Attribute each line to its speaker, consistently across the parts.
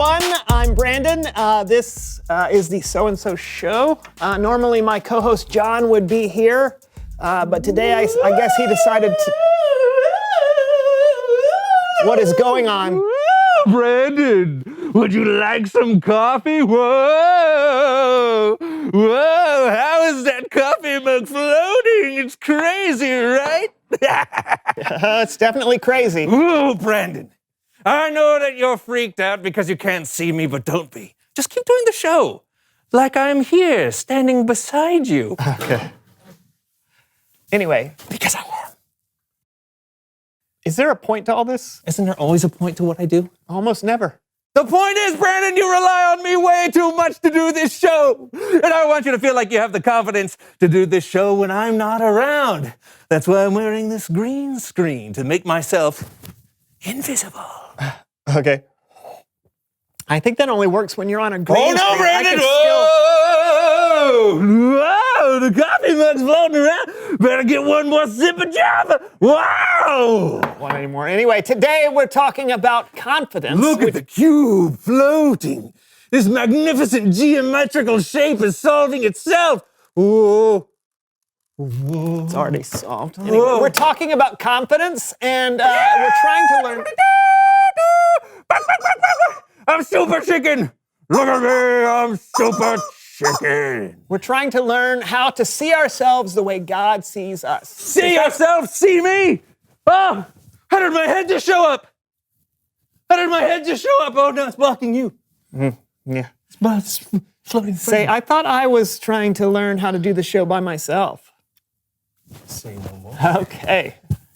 Speaker 1: everyone. I'm Brandon. This is the So-and-So Show. Normally my co-host John would be here, but today I guess he decided to... What is going on?
Speaker 2: Brandon, would you like some coffee? Whoa! Whoa! How is that coffee mug floating? It's crazy, right?
Speaker 1: It's definitely crazy.
Speaker 2: Ooh, Brandon. I know that you're freaked out because you can't see me, but don't be. Just keep doing the show. Like I'm here, standing beside you.
Speaker 1: Okay. Anyway.
Speaker 2: Because I am.
Speaker 1: Is there a point to all this?
Speaker 2: Isn't there always a point to what I do?
Speaker 1: Almost never.
Speaker 2: The point is, Brandon, you rely on me way too much to do this show. And I want you to feel like you have the confidence to do this show when I'm not around. That's why I'm wearing this green screen, to make myself invisible.
Speaker 1: Okay. I think that only works when you're on a green
Speaker 2: Oh, no,
Speaker 1: screen.
Speaker 2: Brandon! Whoa! The coffee mug's floating around. Better get one more sip of Java. Wow!
Speaker 1: Want any more? Anyway, today we're talking about confidence.
Speaker 2: Look at the cube floating. This magnificent geometrical shape is solving itself. Whoa. Whoa.
Speaker 1: It's already solved. Anyway, we're talking about confidence, and we're trying to learn...
Speaker 2: I'm Super Chicken. Look at me, I'm Super Chicken.
Speaker 1: We're trying to learn how to see ourselves the way God sees us.
Speaker 2: See yourself, see me. Oh, how did my head just show up? How did my head just show up? Oh, no, it's blocking you.
Speaker 1: Yeah.
Speaker 2: It's floating.
Speaker 1: Say, I thought I was trying to learn how to do the show by myself.
Speaker 2: Say no more.
Speaker 1: Okay.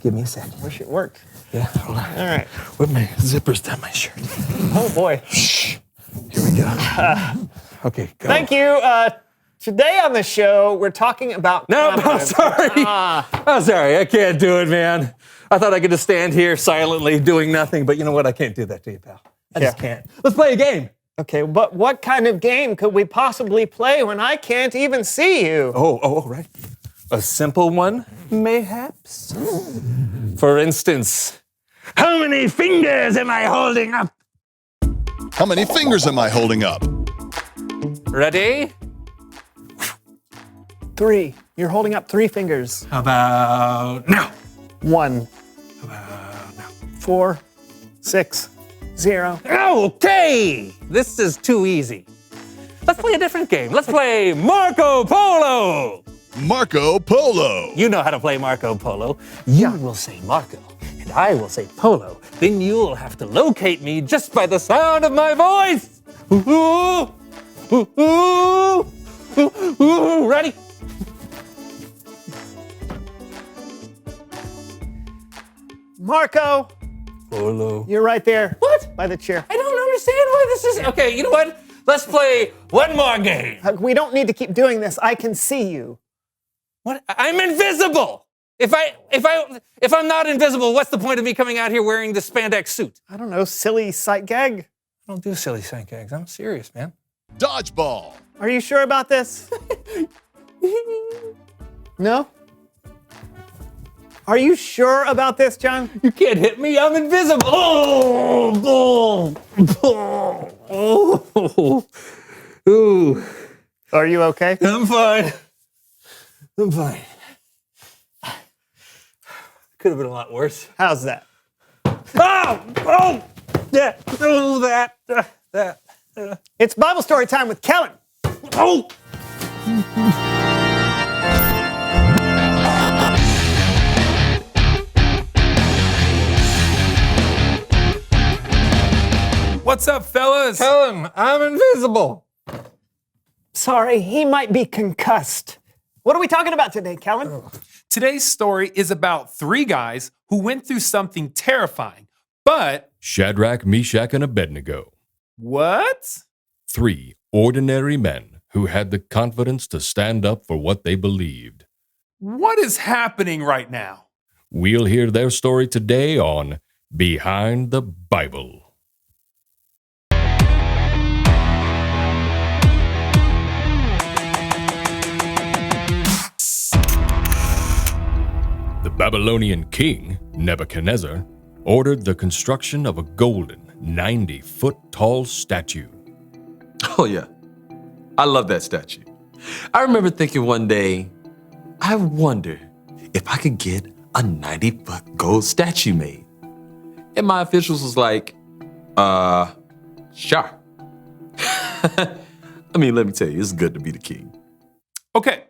Speaker 2: Give me a second.
Speaker 1: Wish it worked.
Speaker 2: Yeah, hold on.
Speaker 1: All right.
Speaker 2: With my zippers down my shirt.
Speaker 1: Oh, boy.
Speaker 2: Shh. Here we go. Okay, go.
Speaker 1: Thank you. Today on the show, we're talking about
Speaker 2: No, I'm
Speaker 1: confidence.
Speaker 2: sorry. I'm sorry. I can't do it, man. I thought I could just stand here silently doing nothing, but you know what? I can't do that to you, pal. I just can't. Let's play a game.
Speaker 1: Okay, but what kind of game could we possibly play when I can't even see you?
Speaker 2: Oh, right. A simple one, mayhaps. For instance, how many fingers am I holding up?
Speaker 3: How many fingers am I holding up?
Speaker 2: Ready?
Speaker 1: 3. You're holding up 3 fingers.
Speaker 2: How about now?
Speaker 1: 1,
Speaker 2: How about now?
Speaker 1: 4, 6, 0.
Speaker 2: Okay! This is too easy. Let's play a different game. Let's play Marco Polo!
Speaker 3: Marco Polo.
Speaker 2: You know how to play Marco Polo. You will say Marco, and I will say Polo. Then you'll have to locate me just by the sound of my voice. Ooh, ooh, ooh, ooh, ooh. Ready?
Speaker 1: Marco,
Speaker 2: Polo.
Speaker 1: you're right there.
Speaker 2: What?
Speaker 1: By the chair.
Speaker 2: I don't understand why this is. Okay, you know what? Let's play one more game.
Speaker 1: We don't need to keep doing this. I can see you.
Speaker 2: What? I'm invisible. If I'm not invisible, what's the point of me coming out here wearing this spandex suit?
Speaker 1: I don't know, silly sight gag.
Speaker 2: I don't do silly sight gags. I'm serious, man.
Speaker 3: Dodgeball.
Speaker 1: Are you sure about this? No? Are you sure about this, John?
Speaker 2: You can't hit me. I'm invisible. Oh, oh, oh, oh. Ooh.
Speaker 1: Are you okay?
Speaker 2: I'm fine. I'm fine. Could have been a lot worse.
Speaker 1: How's that?
Speaker 2: Oh! Oh! Yeah! Oh, that.
Speaker 1: It's Bible story time with Kellen.
Speaker 2: Oh!
Speaker 4: What's up, fellas?
Speaker 2: Tell him I'm invisible.
Speaker 1: Sorry, he might be concussed. What are we talking about today, Kellen?
Speaker 4: Today's story is about 3 guys who went through something terrifying, but...
Speaker 5: Shadrach, Meshach, and Abednego.
Speaker 4: What?
Speaker 5: 3 ordinary men who had the confidence to stand up for what they believed.
Speaker 4: What is happening right now?
Speaker 5: We'll hear their story today on Behind the Bible. The Babylonian king, Nebuchadnezzar, ordered the construction of a golden 90-foot-tall statue.
Speaker 6: Oh, yeah. I love that statue. I remember thinking one day, I wonder if I could get a 90-foot gold statue made. And my officials was like, sure. I mean, let me tell you, it's good to be the king.
Speaker 4: Okay,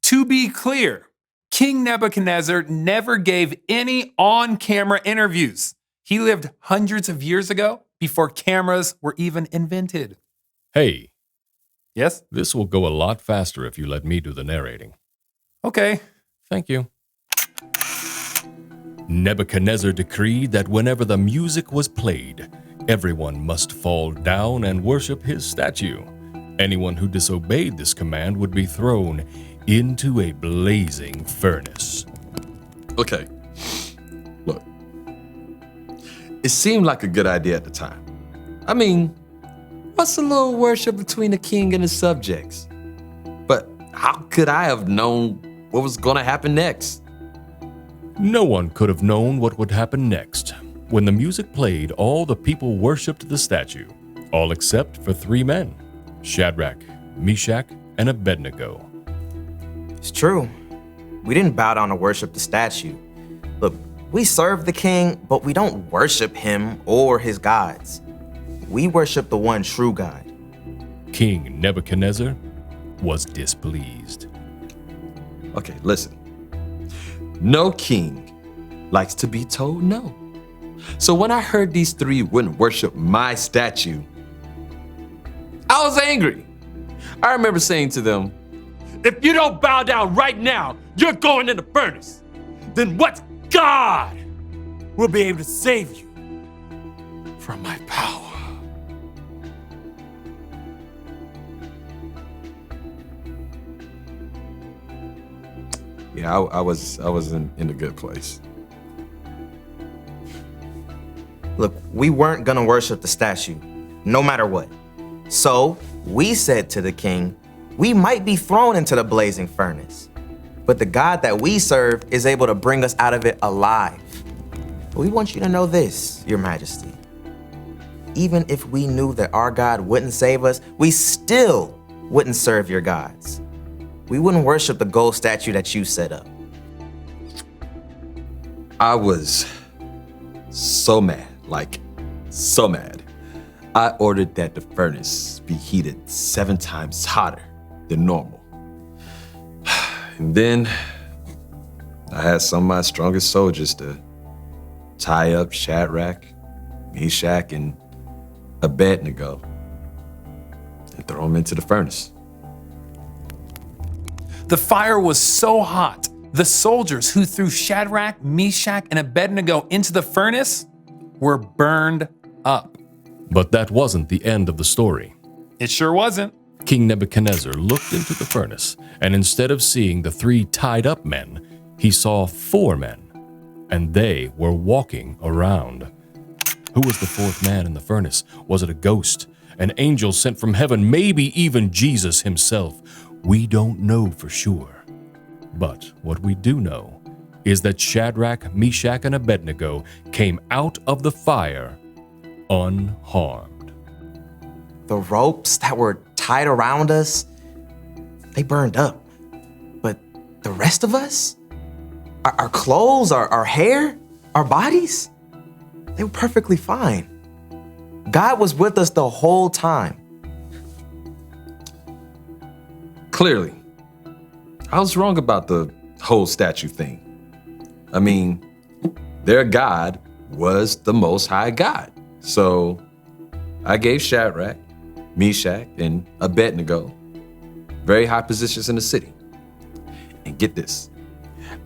Speaker 4: to be clear, King Nebuchadnezzar never gave any on-camera interviews. He lived hundreds of years ago before cameras were even invented.
Speaker 5: Hey,
Speaker 4: Yes?
Speaker 5: this will go a lot faster if you let me do the narrating.
Speaker 4: Okay.
Speaker 5: Thank you. Nebuchadnezzar decreed that whenever the music was played, everyone must fall down and worship his statue. Anyone who disobeyed this command would be thrown into a blazing furnace.
Speaker 6: Okay, look. It seemed like a good idea at the time. I mean, what's a little worship between the king and his subjects? But how could I have known what was going to happen next?
Speaker 5: No one could have known what would happen next. When the music played, all the people worshipped the statue, all except for 3 men, Shadrach, Meshach, and Abednego.
Speaker 7: It's true. We didn't bow down to worship the statue. Look, we serve the king, but we don't worship him or his gods. We worship the one true God.
Speaker 5: King Nebuchadnezzar was displeased.
Speaker 6: Okay, listen. No king likes to be told no. So when I heard these 3 wouldn't worship my statue, I was angry. I remember saying to them, if you don't bow down right now, you're going in the furnace. Then what God will be able to save you from my power? Yeah, I was in a good place.
Speaker 7: Look, we weren't gonna worship the statue, no matter what. So we said to the king, we might be thrown into the blazing furnace, but the God that we serve is able to bring us out of it alive. We want you to know this, Your Majesty. Even if we knew that our God wouldn't save us, we still wouldn't serve your gods. We wouldn't worship the gold statue that you set up.
Speaker 6: I was so mad, like so mad. I ordered that the furnace be heated 7 times hotter than normal. And then I had some of my strongest soldiers to tie up Shadrach, Meshach, and Abednego and throw them into the furnace.
Speaker 4: The fire was so hot, the soldiers who threw Shadrach, Meshach, and Abednego into the furnace were burned up.
Speaker 5: But that wasn't the end of the story.
Speaker 4: It sure wasn't.
Speaker 5: King Nebuchadnezzar looked into the furnace, and instead of seeing the 3 tied up men, he saw 4 men, and they were walking around. Who was the 4th man in the furnace? Was it a ghost, an angel sent from heaven, maybe even Jesus himself? We don't know for sure. But what we do know is that Shadrach, Meshach, and Abednego came out of the fire unharmed.
Speaker 7: The ropes that were tied around us, they burned up. But the rest of us, our clothes, our hair, our bodies, they were perfectly fine. God was with us the whole time.
Speaker 6: Clearly, I was wrong about the whole statue thing. I mean, their God was the Most High God. So I gave Shadrach, Meshach, and Abednego very high positions in the city. And get this,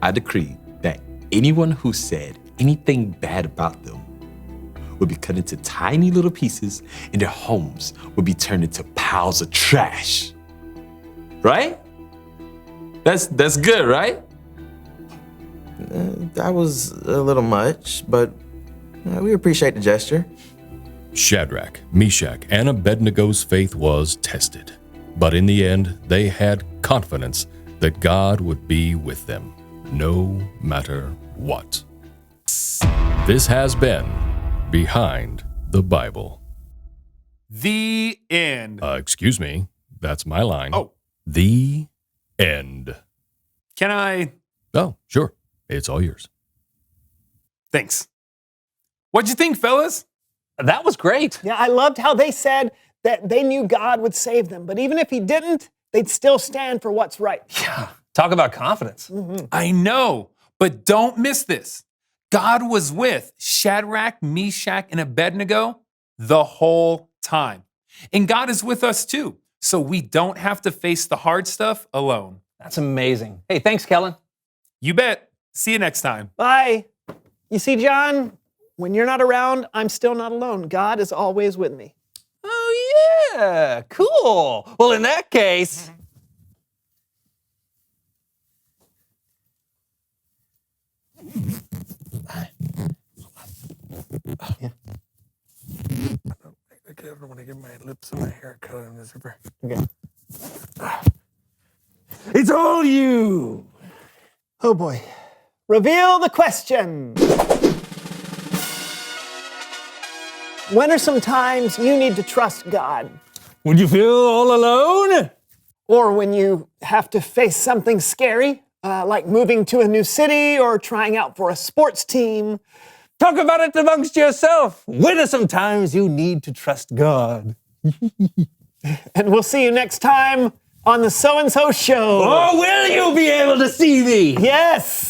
Speaker 6: I decreed that anyone who said anything bad about them would be cut into tiny little pieces and their homes would be turned into piles of trash. Right? That's good, right?
Speaker 7: That was a little much, but we appreciate the gesture.
Speaker 5: Shadrach, Meshach, and Abednego's faith was tested, but in the end, they had confidence that God would be with them, no matter what. This has been Behind the Bible.
Speaker 4: The end.
Speaker 5: Excuse me, that's my line.
Speaker 4: Oh.
Speaker 5: The end.
Speaker 4: Can I?
Speaker 5: Oh, sure. It's all yours.
Speaker 4: Thanks. What'd you think, fellas?
Speaker 2: That was great.
Speaker 1: Yeah, I loved how they said that they knew God would save them, but even if he didn't, they'd still stand for what's right.
Speaker 2: Yeah. Talk about confidence.
Speaker 4: I know, but don't miss this. God was with Shadrach, Meshach, and Abednego the whole time. And God is with us too, so we don't have to face the hard stuff alone.
Speaker 2: That's amazing. Hey, thanks, Kellen.
Speaker 4: You bet. See you next time.
Speaker 1: Bye. You see, John, when you're not around, I'm still not alone. God is always with me.
Speaker 2: Oh, yeah. Cool. Well, in that case.
Speaker 8: I don't want to get my lips and my hair cut in this.
Speaker 1: Okay.
Speaker 2: It's all you.
Speaker 1: Oh boy. Reveal the question. When are some times you need to trust God?
Speaker 2: Would you feel all alone?
Speaker 1: Or when you have to face something scary, like moving to a new city or trying out for a sports team?
Speaker 2: Talk about it amongst yourself. When are some times you need to trust God?
Speaker 1: And we'll see you next time on the So and So Show.
Speaker 2: Or will you be able to see me?
Speaker 1: Yes.